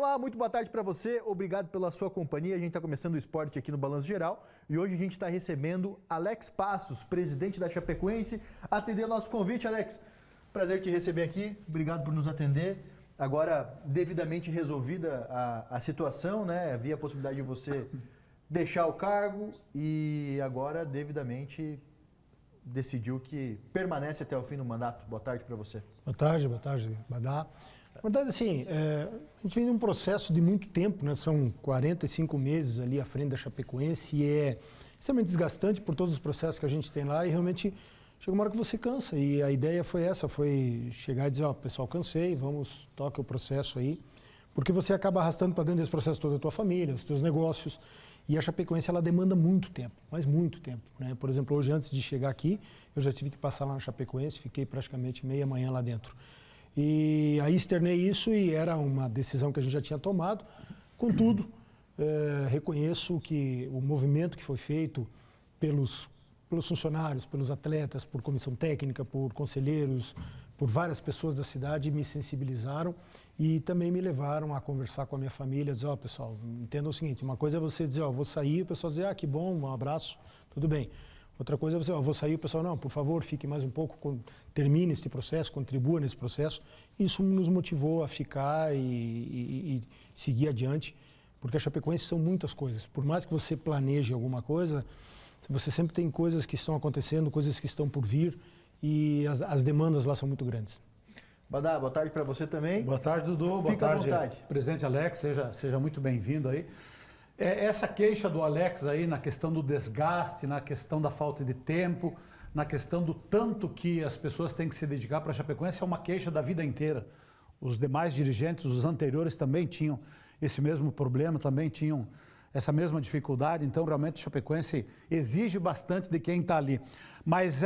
Olá, muito boa tarde para você, obrigado pela sua companhia. A gente está começando o esporte aqui no Balanço Geral e hoje a gente está recebendo Alex Passos, presidente da Chapecoense, atender o nosso convite. Alex, prazer te receber aqui, obrigado por nos atender. Agora, devidamente resolvida a situação, né? Havia a possibilidade de você deixar o cargo e agora, devidamente, decidiu que permanece até o fim do mandato. Boa tarde para você. Boa tarde, Badá. Na verdade, assim, a gente vem de um processo de muito tempo, né? São 45 meses ali à frente da Chapecoense e é extremamente desgastante por todos os processos que a gente tem lá e realmente chega uma hora que você cansa. E a ideia foi essa, foi chegar e dizer, ó, pessoal, cansei, vamos, toque o processo aí. Porque você acaba arrastando para dentro desse processo toda a tua família, os teus negócios. E a Chapecoense, ela demanda muito tempo, mas muito tempo, né? Por exemplo, hoje, antes de chegar aqui, eu já tive que passar lá na Chapecoense, fiquei praticamente meia manhã lá dentro. E aí externei isso e era uma decisão que a gente já tinha tomado. Contudo, reconheço que o movimento que foi feito pelos funcionários, pelos atletas, por comissão técnica, por conselheiros, por várias pessoas da cidade me sensibilizaram e também me levaram a conversar com a minha família, dizer, ó, pessoal, entenda o seguinte, uma coisa é você dizer, ó, vou sair, o pessoal dizer, ah, que bom, um abraço, tudo bem. Outra coisa é você, ó, vou sair, o pessoal, não, por favor, fique mais um pouco, termine esse processo, contribua nesse processo. Isso nos motivou a ficar e seguir adiante, porque a Chapecoense são muitas coisas. Por mais que você planeje alguma coisa, você sempre tem coisas que estão acontecendo, coisas que estão por vir, e as demandas lá são muito grandes. Badá, boa tarde para você também. Boa tarde, Dudu. Fica boa à vontade. Presidente Alex, seja muito bem-vindo aí. Essa queixa do Alex aí na questão do desgaste, na questão da falta de tempo, na questão do tanto que as pessoas têm que se dedicar para a Chapecoense é uma queixa da vida inteira. Os demais dirigentes, os anteriores também tinham esse mesmo problema, também tinham essa mesma dificuldade, então realmente a Chapecoense exige bastante de quem está ali. Mas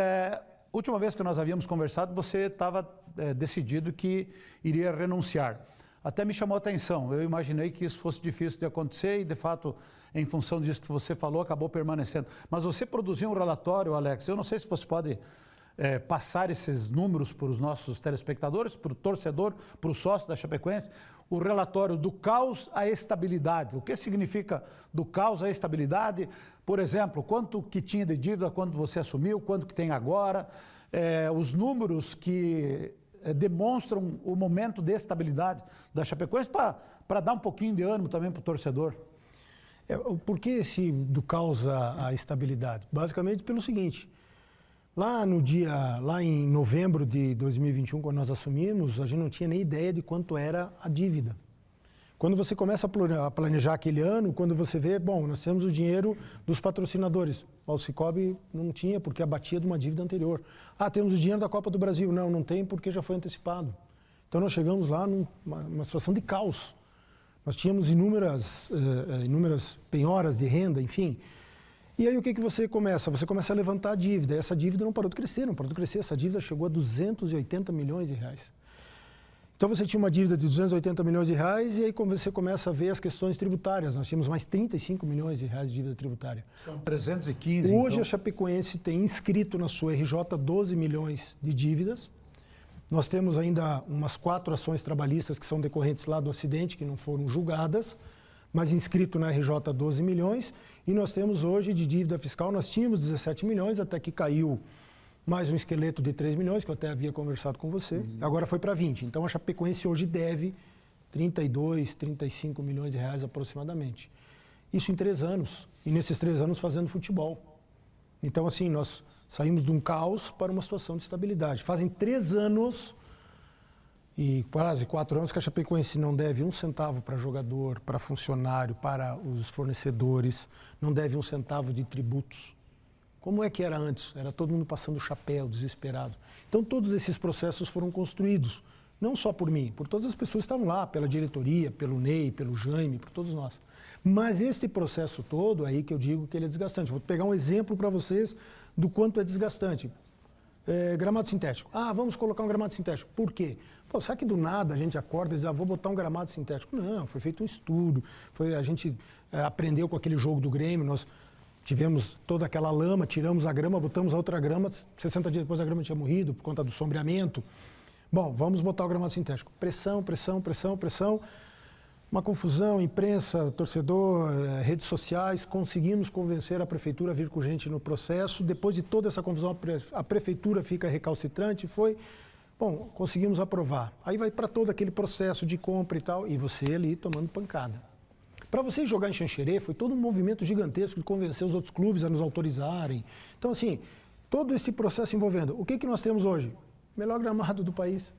última vez que nós havíamos conversado, você estava decidido que iria renunciar. Até me chamou a atenção, eu imaginei que isso fosse difícil de acontecer e, de fato, em função disso que você falou, acabou permanecendo. Mas você produziu um relatório, Alex, eu não sei se você pode passar esses números para os nossos telespectadores, para o torcedor, para o sócio da Chapecoense, o relatório do caos à estabilidade. O que significa do caos à estabilidade? Por exemplo, quanto que tinha de dívida quando você assumiu, quanto que tem agora, os números que demonstram o momento de estabilidade da Chapecoense para dar um pouquinho de ânimo também para o torcedor. Por que do caos à estabilidade? Basicamente pelo seguinte, lá em novembro de 2021, quando nós assumimos, a gente não tinha nem ideia de quanto era a dívida. Quando você começa a planejar aquele ano, quando você vê, bom, nós temos o dinheiro dos patrocinadores. O Cicobi não tinha, porque abatia de uma dívida anterior. Ah, temos o dinheiro da Copa do Brasil. Não tem, porque já foi antecipado. Então nós chegamos lá numa situação de caos. Nós tínhamos inúmeras penhoras de renda, enfim. E aí o que você começa? Você começa a levantar a dívida. E essa dívida não parou de crescer, Essa dívida chegou a 280 milhões de reais. Então você tinha uma dívida de 280 milhões de reais e aí você começa a ver as questões tributárias. Nós tínhamos mais 35 milhões de reais de dívida tributária. São 315, Hoje então. A Chapecoense tem inscrito na sua RJ 12 milhões de dívidas. Nós temos ainda umas 4 ações trabalhistas que são decorrentes lá do acidente, que não foram julgadas, mas inscrito na RJ 12 milhões. E nós temos hoje de dívida fiscal, nós tínhamos 17 milhões, até que caiu mais um esqueleto de 3 milhões, que eu até havia conversado com você, agora foi para 20. Então a Chapecoense hoje deve 32, 35 milhões de reais aproximadamente. Isso em 3 anos, e nesses 3 anos fazendo futebol. Então assim, nós saímos de um caos para uma situação de estabilidade. Fazem 3 anos e quase 4 anos que a Chapecoense não deve 1 centavo para jogador, para funcionário, para os fornecedores, não deve 1 centavo de tributos. Como é que era antes? Era todo mundo passando chapéu, desesperado. Então, todos esses processos foram construídos, não só por mim, por todas as pessoas que estavam lá, pela diretoria, pelo Ney, pelo Jaime, por todos nós. Mas este processo todo, aí que eu digo que ele é desgastante. Vou pegar um exemplo para vocês do quanto é desgastante. Gramado sintético. Ah, vamos colocar um gramado sintético. Por quê? Pô, será que do nada a gente acorda e diz, vou botar um gramado sintético? Não, foi feito um estudo, a gente aprendeu com aquele jogo do Grêmio, nós tivemos toda aquela lama, tiramos a grama, botamos a outra grama, 60 dias depois a grama tinha morrido por conta do sombreamento. Bom, vamos botar o gramado sintético. Pressão, pressão, pressão, pressão. Uma confusão, imprensa, torcedor, redes sociais, conseguimos convencer a prefeitura a vir com gente no processo. Depois de toda essa confusão, a prefeitura fica recalcitrante, bom, conseguimos aprovar. Aí vai para todo aquele processo de compra e tal, e você ali tomando pancada. Para você jogar em Xanxerê, foi todo um movimento gigantesco de convencer os outros clubes a nos autorizarem. Então, assim, todo esse processo envolvendo. O que nós temos hoje? Melhor gramado do país.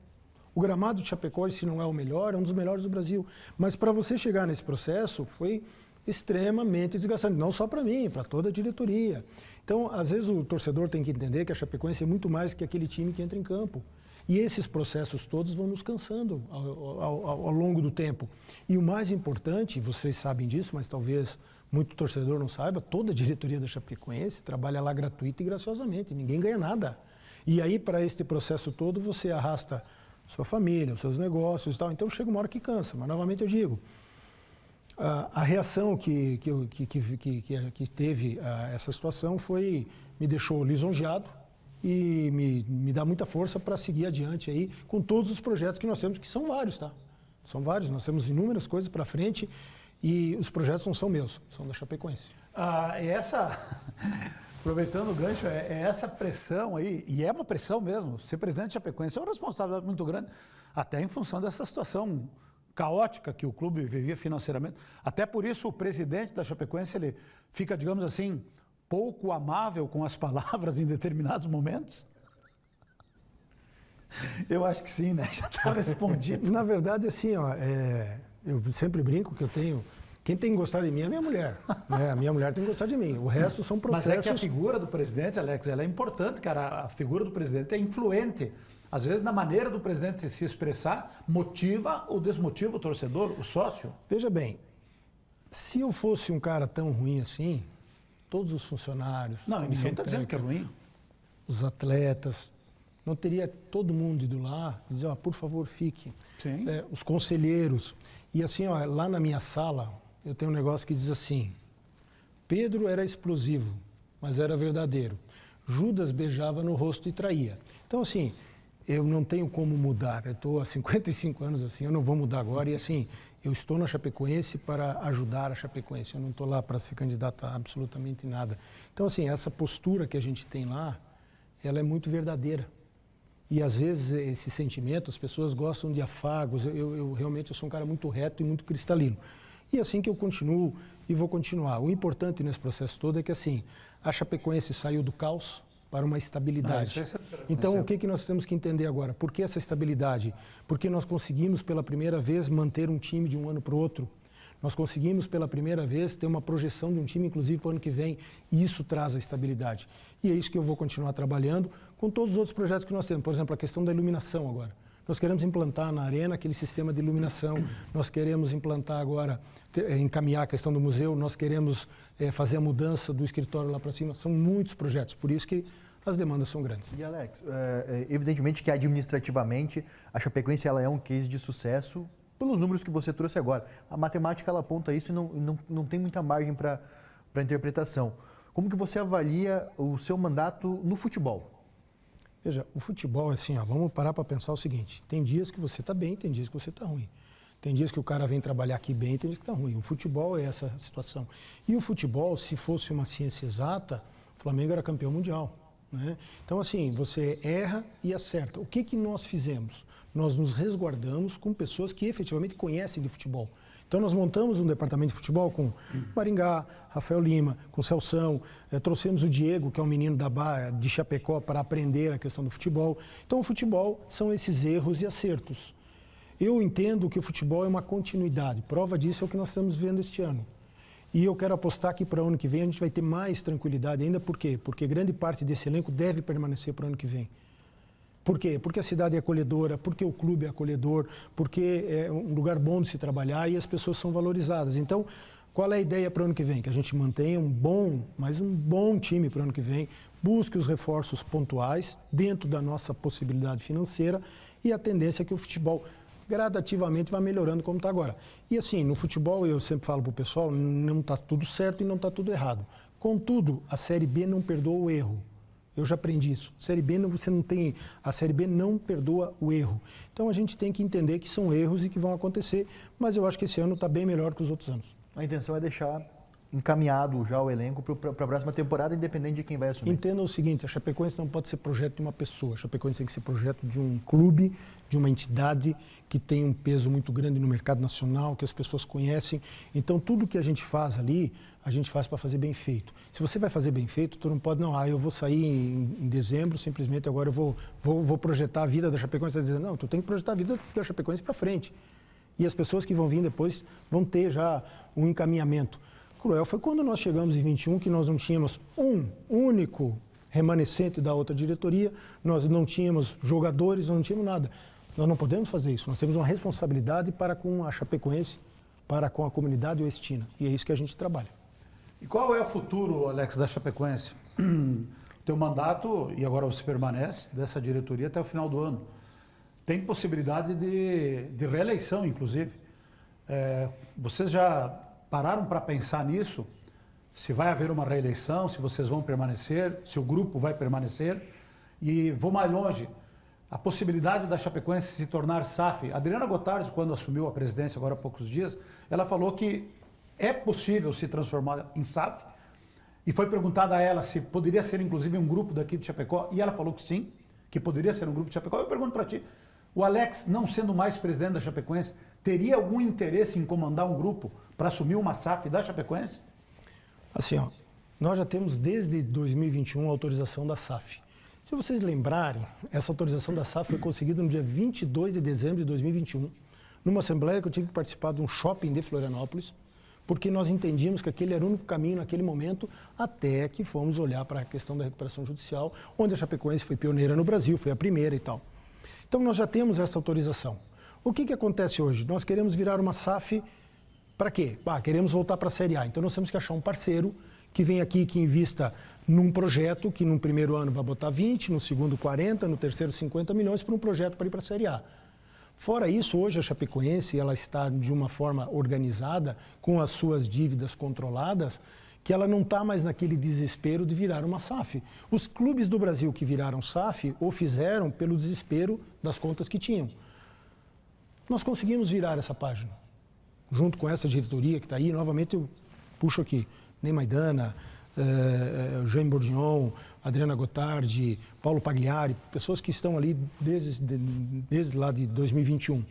O gramado de Chapecó, se não é o melhor, é um dos melhores do Brasil. Mas para você chegar nesse processo, foi extremamente desgastante. Não só para mim, para toda a diretoria. Então, às vezes, o torcedor tem que entender que a Chapecoense é muito mais que aquele time que entra em campo. E esses processos todos vão nos cansando ao longo do tempo. E o mais importante, vocês sabem disso, mas talvez muito torcedor não saiba, toda a diretoria da Chapecoense trabalha lá gratuita e graciosamente, ninguém ganha nada. E aí, para este processo todo, você arrasta sua família, os seus negócios e tal. Então, chega uma hora que cansa. Mas, novamente, eu digo, a reação que teve essa situação me deixou lisonjeado e me dá muita força para seguir adiante aí com todos os projetos que nós temos, que são vários, tá? São vários, nós temos inúmeras coisas para frente e os projetos não são meus, são da Chapecoense. Aproveitando o gancho, essa pressão aí, e é uma pressão mesmo, ser presidente de Chapecoense é uma responsabilidade muito grande, até em função dessa situação caótica que o clube vivia financeiramente. Até por isso o presidente da Chapecoense, ele fica, digamos assim, pouco amável com as palavras em determinados momentos. Eu acho que sim, né? Já está respondido. Na verdade, assim, eu sempre brinco que eu tenho... Quem tem que gostar de mim é a minha mulher. Né? A minha mulher tem que gostar de mim. O resto são processos... Mas é que a figura do presidente, Alex, ela é importante, cara. A figura do presidente é influente. Às vezes, na maneira do presidente se expressar, motiva ou desmotiva o torcedor, o sócio. Veja bem, se eu fosse um cara tão ruim assim, todos os funcionários... Não, ninguém está dizendo que é ruim. Os atletas, não teria todo mundo ido lá e dizer, por favor, fique. Sim. Os conselheiros. E assim, lá na minha sala, eu tenho um negócio que diz assim, Pedro era explosivo, mas era verdadeiro. Judas beijava no rosto e traía. Então, assim, eu não tenho como mudar. Eu estou há 55 anos assim, eu não vou mudar agora. E assim, eu estou na Chapecoense para ajudar a Chapecoense. Eu não estou lá para ser candidato a absolutamente nada. Então, assim, essa postura que a gente tem lá, ela é muito verdadeira. E às vezes esse sentimento, as pessoas gostam de afagos. Eu realmente sou um cara muito reto e muito cristalino. E assim que eu continuo e vou continuar. O importante nesse processo todo é que assim, a Chapecoense saiu do caos para uma estabilidade. Então, o que nós temos que entender agora? Por que essa estabilidade? Porque nós conseguimos pela primeira vez manter um time de um ano para o outro. Nós conseguimos pela primeira vez ter uma projeção de um time, inclusive, para o ano que vem, e isso traz a estabilidade. E é isso que eu vou continuar trabalhando com todos os outros projetos que nós temos. Por exemplo, a questão da iluminação agora. Nós queremos implantar na arena aquele sistema de iluminação, nós queremos implantar agora, encaminhar a questão do museu, nós queremos fazer a mudança do escritório lá para cima. São muitos projetos, por isso que as demandas são grandes. E Alex, evidentemente que administrativamente a Chapecoense ela é um case de sucesso pelos números que você trouxe agora. A matemática ela aponta isso e não tem muita margem para interpretação. Como que você avalia o seu mandato no futebol? Veja, o futebol é assim, vamos parar para pensar o seguinte, tem dias que você está bem, tem dias que você está ruim. Tem dias que o cara vem trabalhar aqui bem, tem dias que está ruim. O futebol é essa situação. E o futebol, se fosse uma ciência exata, o Flamengo era campeão mundial. Né? Então, assim, você erra e acerta. O que nós fizemos? Nós nos resguardamos com pessoas que efetivamente conhecem de futebol. Então, nós montamos um departamento de futebol com Maringá, Rafael Lima, com Celção, trouxemos o Diego, que é um menino de Chapecó, para aprender a questão do futebol. Então, o futebol são esses erros e acertos. Eu entendo que o futebol é uma continuidade. Prova disso é o que nós estamos vendo este ano. E eu quero apostar que para o ano que vem a gente vai ter mais tranquilidade ainda. Por quê? Porque grande parte desse elenco deve permanecer para o ano que vem. Por quê? Porque a cidade é acolhedora, porque o clube é acolhedor, porque é um lugar bom de se trabalhar e as pessoas são valorizadas. Então, qual é a ideia para o ano que vem? Que a gente mantenha um bom time para o ano que vem, busque os reforços pontuais dentro da nossa possibilidade financeira e a tendência é que o futebol gradativamente vai melhorando como está agora. E assim, no futebol, eu sempre falo para o pessoal, não está tudo certo e não está tudo errado. Contudo, a Série B não perdoa o erro. Eu já aprendi isso. Série B a Série B não perdoa o erro. Então a gente tem que entender que são erros e que vão acontecer, mas eu acho que esse ano está bem melhor que os outros anos. A intenção é deixar encaminhado já o elenco para a próxima temporada, independente de quem vai assumir. Entenda o seguinte, a Chapecoense não pode ser projeto de uma pessoa, a Chapecoense tem que ser projeto de um clube, de uma entidade que tem um peso muito grande no mercado nacional, que as pessoas conhecem. Então tudo que a gente faz ali, a gente faz para fazer bem feito. Se você vai fazer bem feito, tu não pode, eu vou sair em dezembro, simplesmente agora eu vou projetar a vida da Chapecoense. Você está dizendo, não, tu tem que projetar a vida da Chapecoense para frente. E as pessoas que vão vir depois vão ter já um encaminhamento. Cruel foi quando nós chegamos em 21, que nós não tínhamos um único remanescente da outra diretoria, nós não tínhamos jogadores, nós não tínhamos nada. Nós não podemos fazer isso, nós temos uma responsabilidade para com a Chapecoense, para com a comunidade oestina, e é isso que a gente trabalha. E qual é o futuro, Alex, da Chapecoense? Teu mandato, e agora você permanece, dessa diretoria até o final do ano. Tem possibilidade de reeleição, inclusive. Vocês já pararam para pensar nisso? Se vai haver uma reeleição, se vocês vão permanecer, se o grupo vai permanecer? E vou mais longe, a possibilidade da Chapecoense se tornar SAF. Adriana Gotardi, quando assumiu a presidência agora há poucos dias, ela falou que é possível se transformar em SAF. E foi perguntada a ela se poderia ser inclusive um grupo daqui de Chapecó, e ela falou que sim, que poderia ser um grupo de Chapecó. Eu pergunto para ti, o Alex, não sendo mais presidente da Chapecoense, teria algum interesse em comandar um grupo para assumir uma SAF da Chapecoense? Assim, nós já temos desde 2021 a autorização da SAF. Se vocês lembrarem, essa autorização da SAF foi conseguida no dia 22 de dezembro de 2021, numa assembleia que eu tive que participar de um shopping de Florianópolis, porque nós entendíamos que aquele era o único caminho naquele momento, até que fomos olhar para a questão da recuperação judicial, onde a Chapecoense foi pioneira no Brasil, foi a primeira e tal. Então nós já temos essa autorização. O que acontece hoje? Nós queremos virar uma SAF para quê? Queremos voltar para a Série A. Então nós temos que achar um parceiro que venha aqui, que invista num projeto que no primeiro ano vai botar 20, no segundo 40, no terceiro 50 milhões para um projeto para ir para a Série A. Fora isso, hoje a Chapecoense ela está de uma forma organizada, com as suas dívidas controladas, que ela não está mais naquele desespero de virar uma SAF. Os clubes do Brasil que viraram SAF o fizeram pelo desespero das contas que tinham. Nós conseguimos virar essa página. Junto com essa diretoria que está aí, novamente eu puxo aqui, Ney Maidana, Jean Bourdion, Adriana Gotardi, Paulo Pagliari, pessoas que estão ali desde lá de 2021.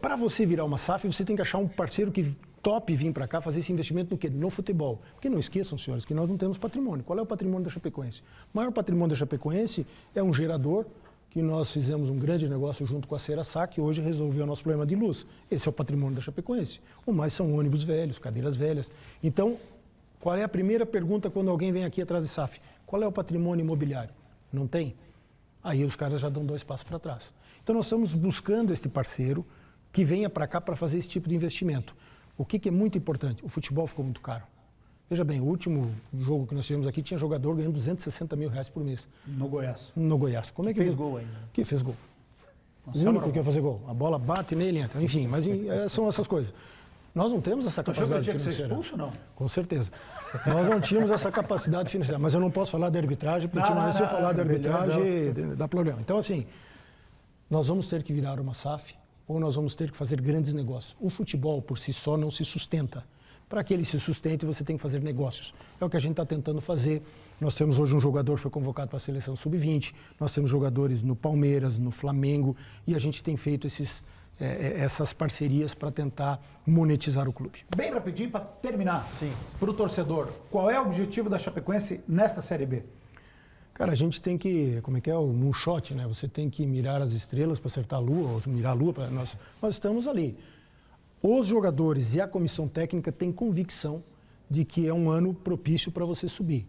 Para você virar uma SAF, você tem que achar um parceiro que top vir para cá fazer esse investimento no quê? No futebol. Porque não esqueçam, senhores, que nós não temos patrimônio. Qual é o patrimônio da Chapecoense? O maior patrimônio da Chapecoense é um gerador, que nós fizemos um grande negócio junto com a Ceraçá, que hoje resolveu o nosso problema de luz. Esse é o patrimônio da Chapecoense. O mais são ônibus velhos, cadeiras velhas. Então, qual é a primeira pergunta quando alguém vem aqui atrás de SAF? Qual é o patrimônio imobiliário? Não tem? Aí os caras já dão 2 passos para trás. Então nós estamos buscando este parceiro que venha para cá para fazer esse tipo de investimento. O que é muito importante? O futebol ficou muito caro. Veja bem, o último jogo que nós tivemos aqui tinha jogador ganhando 260 mil reais por mês. No Goiás. No Goiás. Como é que fez gol ainda? Que fez gol. Nossa, o único que ia fazer gol. A bola bate nele e entra. Enfim, mas são essas coisas. Nós não temos essa capacidade financeira. Você tinha que ser expulso ou não? Com certeza. Nós não tínhamos essa capacidade financeira. Mas eu não posso falar de arbitragem, porque se eu falar de arbitragem, dá problema. Então, assim, nós vamos ter que virar uma SAF ou nós vamos ter que fazer grandes negócios. O futebol, por si só, não se sustenta. Para que ele se sustente, você tem que fazer negócios. É o que a gente está tentando fazer. Nós temos hoje um jogador que foi convocado para a seleção sub-20, nós temos jogadores no Palmeiras, no Flamengo, e a gente tem feito essas parcerias para tentar monetizar o clube. Bem rapidinho, para terminar, para o torcedor, qual é o objetivo da Chapecoense nesta Série B? Cara, a gente tem que, o moonshot, né? Você tem que mirar as estrelas para acertar a lua, ou mirar a lua, nós estamos ali. Os jogadores e a comissão técnica têm convicção de que é um ano propício para você subir.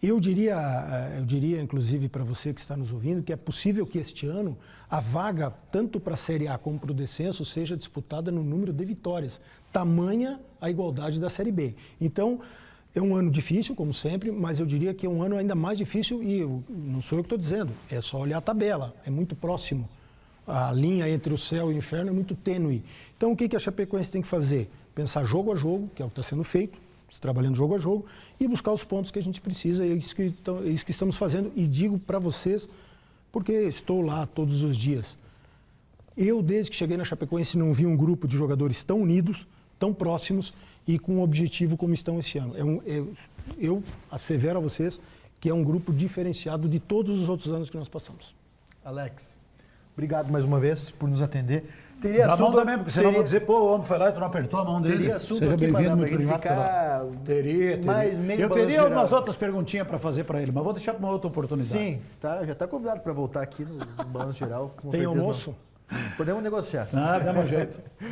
Eu diria inclusive para você que está nos ouvindo, que é possível que este ano a vaga, tanto para a Série A como para o descenso, seja disputada no número de vitórias. Tamanha a igualdade da Série B. Então, é um ano difícil, como sempre, mas eu diria que é um ano ainda mais difícil e não sou eu que estou dizendo, é só olhar a tabela, é muito próximo. A linha entre o céu e o inferno é muito tênue. Então, o que a Chapecoense tem que fazer? Pensar jogo a jogo, que é o que está sendo feito, trabalhando jogo a jogo, e buscar os pontos que a gente precisa, é isso que estamos fazendo. E digo para vocês, porque estou lá todos os dias, eu, desde que cheguei na Chapecoense, não vi um grupo de jogadores tão unidos, tão próximos e com um objetivo como estão esse ano. Eu assevero a vocês que é um grupo diferenciado de todos os outros anos que nós passamos. Alex, obrigado mais uma vez por nos atender. Dá a mão também, porque senão vou dizer, pô, o homem foi lá e tu não apertou a mão dele. Teria assunto Seja aqui para bem-vindo, a gente ficar Teria. mais meio Eu balanço teria geral. umas outras perguntinhas para fazer para ele, mas vou deixar para uma outra oportunidade. Sim, tá, já está convidado para voltar aqui no Balanço Geral. Com Tem certeza almoço? não. Podemos negociar. Ah, dá um jeito.